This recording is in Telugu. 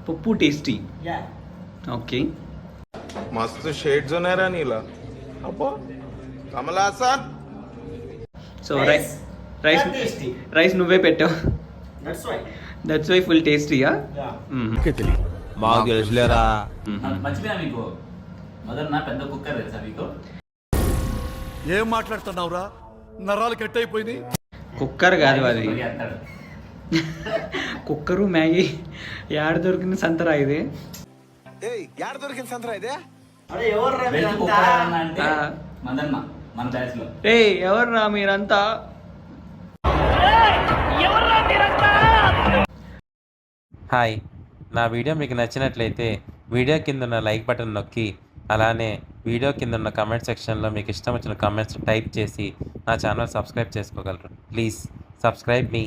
పప్పు టేస్టీ. ఓకే. मस्त शेड्स ఉన్నాయరా నీలా. అబ్బో కమల్ హాసన్. సో రైస్ నువ్వే పెట్టావు. దట్స్ వై ఫుల్ టేస్టీయా. మాకు తెలుసులేరా. మర్చిపోయా మీకు మొదలు నా పెద్ద కుక్కర్ తెలుసా మీకు? ఏం మాట్లాడుతున్నావురా, నరాలు కట్ అయిపోయింది. కుక్కర్ కాదు అది, అంటాడు. కుక్కరు మ్యాగీ యాడ దొరికిన సంతరా ఇది. యాడ దొరికిన సంతరా ఇదే? వెజ్ కుక్కర్ అన్నా అంటే మదన్న మన బ్యాచ్ లో. రే ఎవర్రా మీరంతా? హాయ్, నా వీడియో మీకు నచ్చినట్లయితే వీడియో కింద ఉన్న లైక్ బటన్ నొక్కి, అలానే వీడియో కింద ఉన్న కామెంట్ సెక్షన్లో మీకు ఇష్టం వచ్చిన కామెంట్స్ టైప్ చేసి నా ఛానల్ సబ్స్క్రైబ్ చేసుకోగలరు. Please subscribe me.